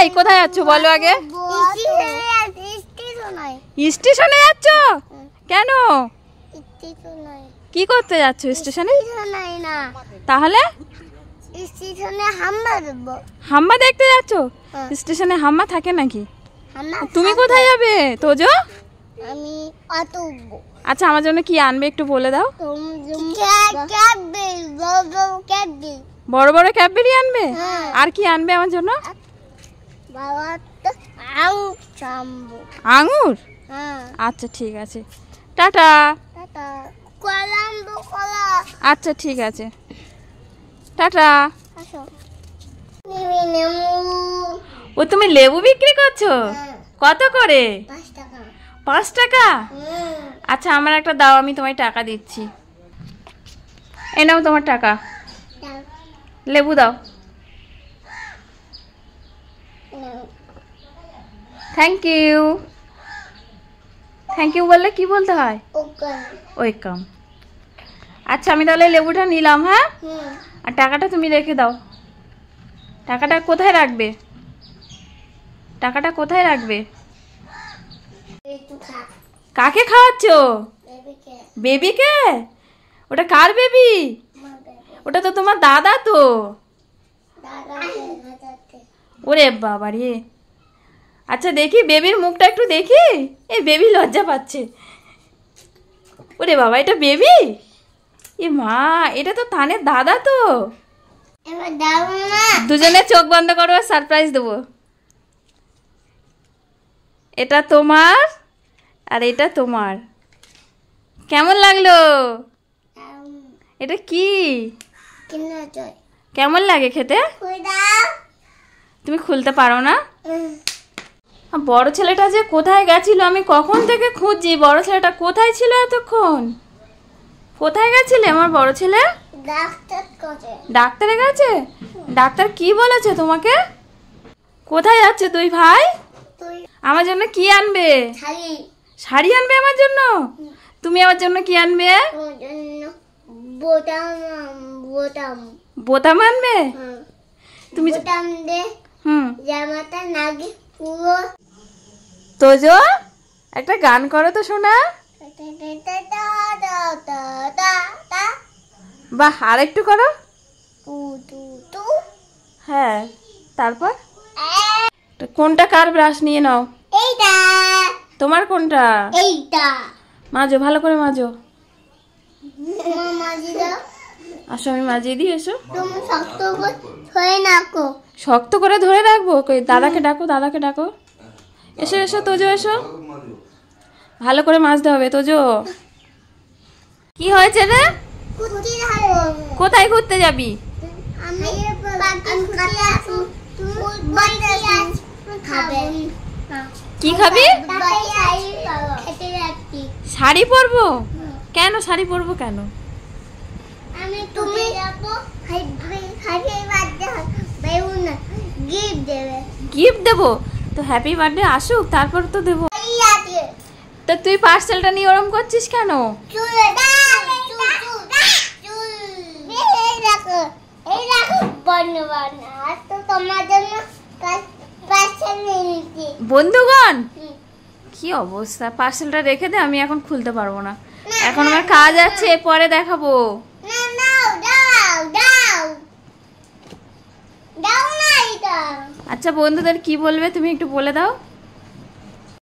এই কোথায় যাচ্ছ বলো আগে? স্টেশনে যাচ্ছ? কেন? কি করতে যাচ্ছ স্টেশনে? তাহলে হাম্মা দেখতে যাচ্ছ? স্টেশনে হাম্মা থাকে নাকি? তুমি কোথায় যাবে তোজো? আমি অটো উঠবো। আচ্ছা আমার জন্য কি আনবে একটু বলে দাও। বড় বড় ক্যাডবেরি আনবে? আর কি আনবে আমার জন্য? আঙুর? আচ্ছা ঠিক আছে, টাটা। আচ্ছা ঠিক আছে, টাটা। ও তুমি লেবু বিক্রি করছো? কত করে? 5 টাকা। আচ্ছা আমার একটা দাও, আমি তোমায় টাকা দিচ্ছি। এই নাও তোমার টাকা, লেবু দাও। Thank you. থ্যাংক ইউ বললে কি বলতে হয়? ওয়েলকাম। আচ্ছা আমি তাহলে লেবুটা নিলাম। হ্যাঁ, আর টাকাটা তুমি রেখে দাও। টাকাটা কোথায় রাখবে? টাকাটা কোথায় রাখবে? কাকে খাওয়াচ্ছ? বেবিকে? ওটা কার বেবি? ওটা তো তোমার দাদা তো। ওরে বাবা রে। আচ্ছা দেখি বেবির মুখটা একটু দেখি। এই বেবি লজ্জা পাচ্ছে। ওরে বাবা, এটা বেবি? এ মা, এটা তো তানের দাদা তো। দুজনে চোখ বন্ধ করো, সারপ্রাইজ দেবো। এটা তোমার আর এটা তোমার। কেমন লাগলো? এটা কি? কেমন লাগে খেতে? তুমি খুলতে পারো না? বড় ছেলেটা যে কোথায় গেছিল, আমি কখন থেকে খুঁজছি। বড় ছেলেটা কোথায় ছিল এতক্ষণ? কোথায় গেছিলে আমার বড় ছেলে? ডাক্তারের কাছে? ডাক্তার কি বলেছে তোমাকে? কোথায় যাচ্ছে দুই ভাই? আমার জন্য কি আনবে? শাড়ি আনবে আমার জন্য? তুমি আমার জন্য কি আনবে? বোতাম আনবে? তুমি তোজো একটা গান করো তো শোনা। বাহ, আর একটু করো। হ্যাঁ, তারপর কোনটা কার ব্রাশ নিয়ে নাও? এইটা। তোমার কোনটা? এইটা। মাজো ভালো করে মাজো। মাজি দাও। আসো আমি মাজিয়ে দিই, এসো। তুমি শক্ত করে ধরে রাখো। শক্ত করে ধরে রাখবো? কই দাদাকে ডাকো, দাদাকে ডাকো। এসো এসো তোজো, এসো। ভালো করে মাজতে হবে তোজো। কি হয়েছে রে? কোথায় ঘুরতে যাবি? কি খাবি? শাড়ি পরবো? কেন শাড়ি পরবো কেন? গিফট দেবো তো? হ্যাপি বার্থডে আসুক তারপর তো দেবো। তো তুই পার্সেলটা নিয়ে ওরম করছিস কেন? বন্ধুগণ কি অবস্থা। পার্সেলটা রেখে দে, আমি এখন খুলতে পারবো না। এখন আমার কাজ আছে, পরে দেখাবো। আচ্ছা বন্ধুদের কি বলবে তুমি একটু বলে দাও।